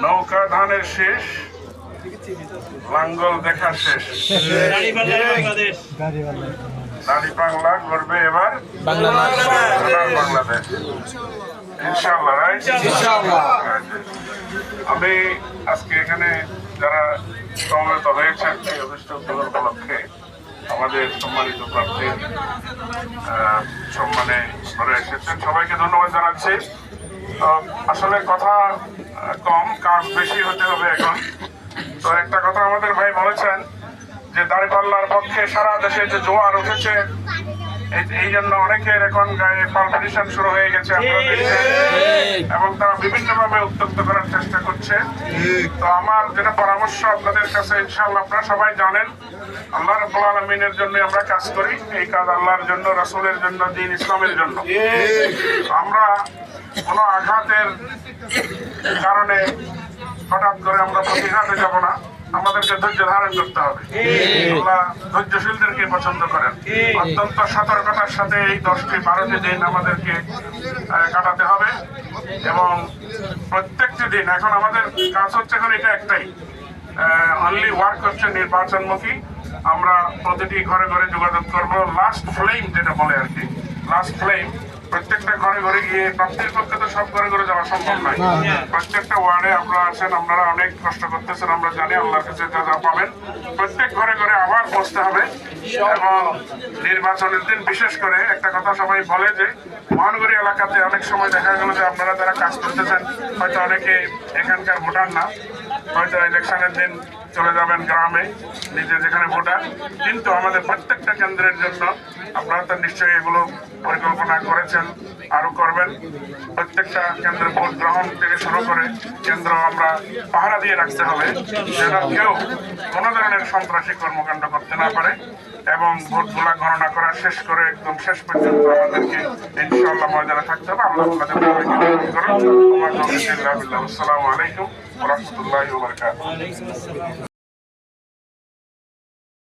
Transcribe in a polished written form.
নৌকা ধানের শেষ, লাঙ্গল দেখা শেষ। দাড়ি পাগলা করবে এবার বাংলাদেশ ইনশাআল্লাহ, রাইট? আমি আজকে এখানে যারা সমবেত হয়েছেন এই অভিষ্ট উদ্যোগের উপলক্ষে আমাদের সম্মানিত প্রার্থী সম্মানে ঘরে এসেছেন, সবাইকে ধন্যবাদ জানাচ্ছি। আসলে কথা কম, কাজ বেশি হতে হবে এখন। তো একটা কথা আমাদের ভাই বলেছেন যে দাঁড়িপাল্লার পক্ষে সারা দেশে যে জোয়ার উঠেছে, এই জন্য অনেকের এখন গায়ে পালপিটেশন শুরু হয়ে গেছে আপনারা দেখছেন, এবং তারা বিভিন্নভাবে উত্তক্ত করার চেষ্টা করছে। তো আমার যেটা পরামর্শ আপনাদের কাছে, ইনশাআল্লাহ আপনারা সবাই জানেন আল্লাহ রাব্বুল আলামিনের জন্য আমরা কাজ করি, এই কাজ আল্লাহর জন্য, রাসূলের জন্য, দ্বীন ইসলামের জন্য। আমরা কোনো আঘাতের কারণে হঠাৎ করে আমরা প্রতিঘাতে যাব না, আমাদেরকে ধৈর্য ধারণ করতে হবে। আল্লাহ ধৈর্যশীলদেরকে পছন্দ করেন। অত্যন্ত সতর্কতার সাথে এই 10-12টি দিন আমাদেরকে কাটাতে হবে, এবং প্রত্যেকটি দিন এখন আমাদের কাজ হচ্ছে, এখন এটা একটাই, অনলি ওয়ার্ক হচ্ছে নির্বাচনমুখী। আমরা প্রতিটি ঘরে ঘরে যোগাযোগ করবো, লাস্ট ফ্লেম যেটা বলে আর কি, লাস্ট ফ্লেম। প্রত্যেকটা ঘরে ঘরে গিয়ে, প্রার্থীর পক্ষে তো সব ঘরে ঘরে যাওয়া সম্ভব নয়, প্রত্যেকটা ওয়ার্ডে আপনারা আছেন, আপনারা অনেক কষ্ট করতেছেন, আমরা জানি আল্লাহর কাছে যা যা পাবেন। প্রত্যেক ঘরে ঘরে আবার বসতে হবে, এবং নির্বাচনের দিন বিশেষ করে একটা কথা সবাই বলে যে মহানগরী এলাকাতে অনেক সময় দেখা গেল যে আপনারা যারা কাজ করতেছেন হয়তো অনেকে এখানকার ভোটার না, হয়তো ইলেকশনের দিন চলে যাবেন গ্রামে, নিজে যেখানে ভোটার, কিন্তু আমাদের প্রত্যেকটা কেন্দ্রের জন্য আপনারা তো নিশ্চয়ই এগুলো পরিকল্পনা করেছেন, আরো করবেন। প্রত্যেকটা কেন্দ্রে ভোট গ্রহণ থেকে শুরু করে কেন্দ্র আমরা পাহারা দিয়ে রাখতে হবে, যেন কেউ কোনো ধরনের সন্ত্রাসী কর্মকাণ্ড করতে না পারে, এবং ভোটগুলা গণনা করা শেষ করে একদম শেষ পর্যন্ত আমাদেরকে ইনশাআল্লাহ ময়দানে থাকতে হবে। আল্লাহ আপনাদের সবাইকে তৌফিক করুন। আসসালামু আলাইকুম ওয়া রাহমাতুল্লাহি ওয়া বারাকাতুহু।